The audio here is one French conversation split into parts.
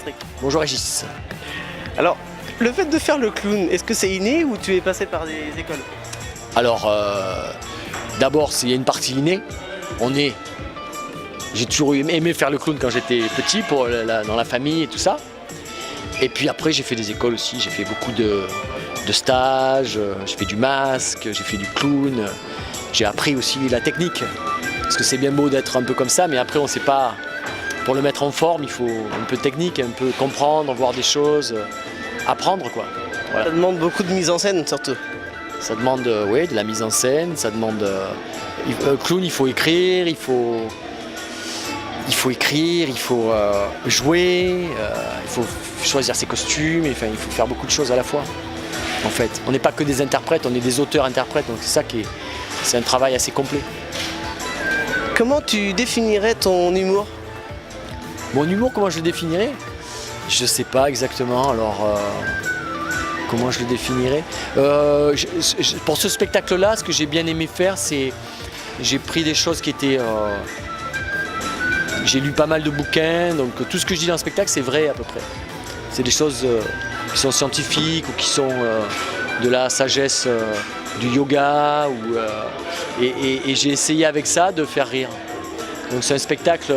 Patrick. Bonjour Régis. Alors, le fait de faire le clown, est-ce que c'est inné ou tu es passé par des écoles? Alors, d'abord, il y a une partie innée. J'ai toujours aimé faire le clown quand j'étais petit, dans la famille et tout ça. Et puis après, j'ai fait des écoles aussi. J'ai fait beaucoup de stages, j'ai fait du masque, j'ai fait du clown. J'ai appris aussi la technique. Parce que c'est bien beau d'être un peu comme ça, mais après, on ne sait pas. Pour le mettre en forme, il faut un peu de technique, un peu comprendre, voir des choses, apprendre quoi. Voilà. Ça demande beaucoup de mise en scène surtout. Ça demande de la mise en scène, ça demande. Clown, il faut écrire, il faut jouer, il faut choisir ses costumes, enfin, il faut faire beaucoup de choses à la fois. En fait, on n'est pas que des interprètes, on est des auteurs-interprètes, donc c'est un travail assez complet. Comment tu définirais ton humour? Mon humour, comment je le définirais? Je sais pas exactement, alors comment je le définirais? Pour ce spectacle-là, ce que j'ai bien aimé faire, c'est j'ai pris des choses qui étaient... j'ai lu pas mal de bouquins, donc tout ce que je dis dans le spectacle, c'est vrai à peu près. C'est des choses qui sont scientifiques ou qui sont de la sagesse du yoga. Et j'ai essayé avec ça de faire rire. Donc c'est un spectacle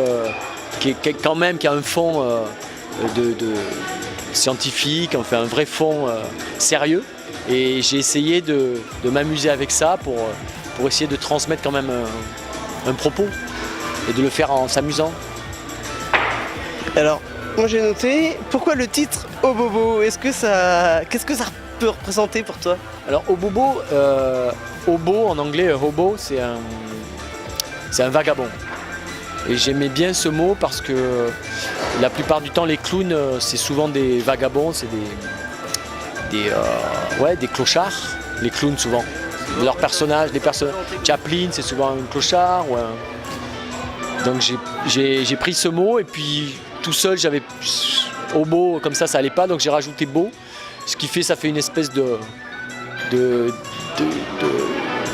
qui a un fond de scientifique, enfin un vrai fond sérieux. Et j'ai essayé de m'amuser avec ça pour essayer de transmettre quand même un propos et de le faire en s'amusant. Alors, moi j'ai noté, pourquoi le titre Obobo? Qu'est-ce que ça peut représenter pour toi? Alors Obobo, hobo en anglais, hobo, c'est un vagabond. Et j'aimais bien ce mot parce que la plupart du temps les clowns c'est souvent des vagabonds, c'est des clochards, les clowns souvent. Leurs personnages, Chaplin c'est souvent un clochard. Donc j'ai pris ce mot et puis tout seul j'avais hobo, comme ça allait pas, donc j'ai rajouté beau. Ce qui fait, ça fait une espèce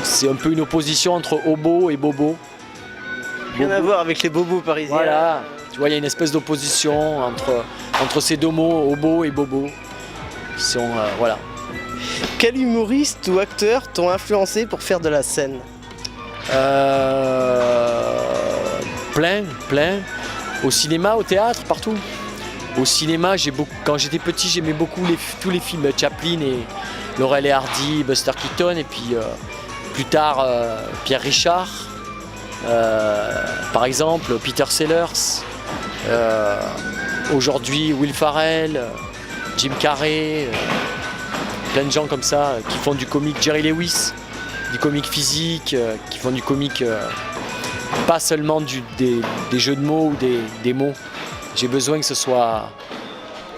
c'est un peu une opposition entre hobo et bobo. Rien à voir avec les bobos parisiens. Voilà, tu vois, il y a une espèce d'opposition entre ces deux mots, hobo et bobo. Voilà. Quel humoriste ou acteur t'ont influencé pour faire de la scène? Plein. Au cinéma, au théâtre, partout. Au cinéma, quand j'étais petit, j'aimais beaucoup tous les films Chaplin et Laurel et Hardy, Buster Keaton, et puis plus tard Pierre Richard, par exemple, Peter Sellers, aujourd'hui Will Ferrell, Jim Carrey, plein de gens comme ça qui font du comique, Jerry Lewis, du comique physique, qui font du comique pas seulement des jeux de mots ou des mots. J'ai besoin que ce soit...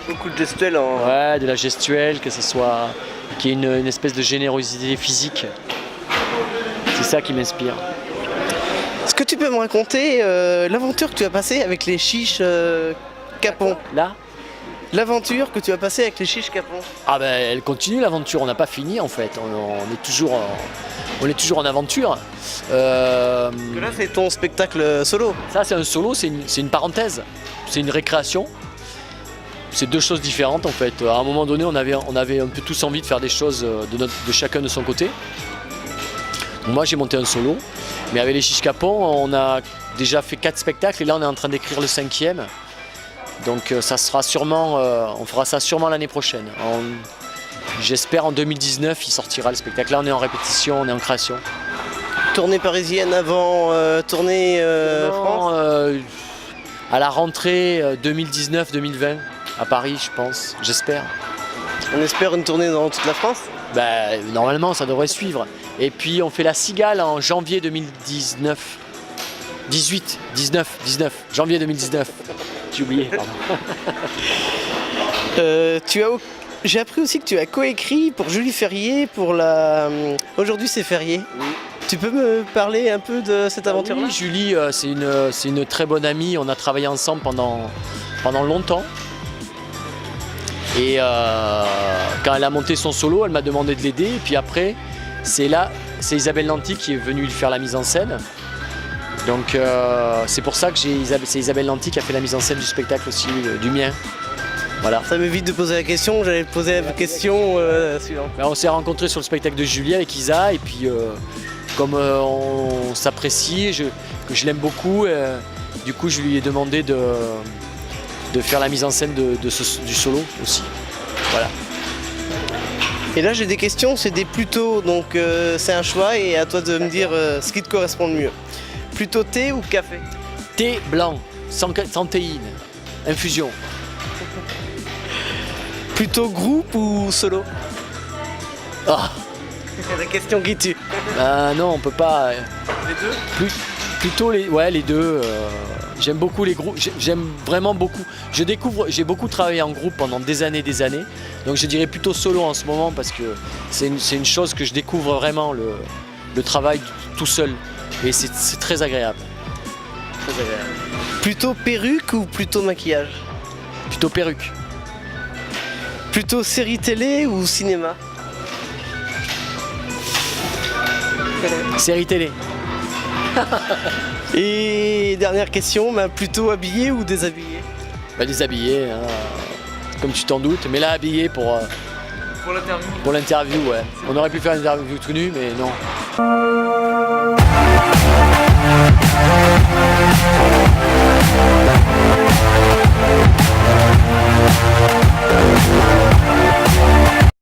Beaucoup de gestuelle Ouais, de la gestuelle, qu'il y ait une espèce de générosité physique. C'est ça qui m'inspire. Est-ce que tu peux me raconter l'aventure que tu as passée avec les chiches capons? Là? L'aventure que tu as passée avec les chiches capons. Ah ben elle continue l'aventure, on n'a pas fini en fait, on est toujours en aventure. Là c'est ton spectacle solo. Ça c'est un solo, c'est une parenthèse, c'est une récréation. C'est deux choses différentes en fait. À un moment donné on avait un peu tous envie de faire des choses de chacun de son côté. Moi j'ai monté un solo, mais avec les chiches capons on a déjà fait 4 spectacles et là on est en train d'écrire le 5e. Donc ça sera sûrement, on fera ça sûrement l'année prochaine. J'espère en 2019 il sortira le spectacle. Là on est en répétition, on est en création. Tournée parisienne avant tournée France à la rentrée 2019-2020 à Paris je pense, j'espère. On espère une tournée dans toute la France? Normalement ça devrait suivre. Et puis on fait la Cigale en janvier 2019. 19, janvier 2019. J'ai oublié, pardon. J'ai appris aussi que tu as coécrit pour Julie Ferrier pour la... Aujourd'hui c'est férié. Oui. Tu peux me parler un peu de cette aventure-là? Oui, Julie, c'est une très bonne amie. On a travaillé ensemble pendant longtemps. Et quand elle a monté son solo, elle m'a demandé de l'aider. Et puis après, c'est Isabelle Nanty qui est venue lui faire la mise en scène. Donc c'est pour ça que c'est Isabelle Nanty qui a fait la mise en scène du spectacle aussi, du mien. Voilà. Ça m'évite de poser la question, j'allais te poser la question suivante. Ben, on s'est rencontrés sur le spectacle de Julie avec Isa et puis comme on s'apprécie, que je l'aime beaucoup, du coup je lui ai demandé de faire la mise en scène du solo aussi. Voilà. Et là j'ai des questions, c'est des plutôt, donc c'est un choix et à toi de me dire ce qui te correspond le mieux. Plutôt thé ou café? Thé blanc, sans théine, infusion. Plutôt groupe ou solo? Ah, La question qui tue. non, on peut pas. Les deux? Plutôt les deux. J'aime beaucoup les groupes, j'aime vraiment beaucoup. J'ai beaucoup travaillé en groupe pendant des années, donc je dirais plutôt solo en ce moment parce que c'est une chose que je découvre vraiment, le travail tout seul. Et c'est très agréable. Très agréable. Plutôt perruque ou plutôt maquillage? Plutôt perruque. Plutôt série télé ou cinéma? Série télé. Et dernière question, plutôt habillé ou déshabillé? Bah, déshabillé, hein, comme tu t'en doutes, mais là habillé pour l'interview. pour l'interview, ouais. On aurait pu faire une interview tout nu, mais non.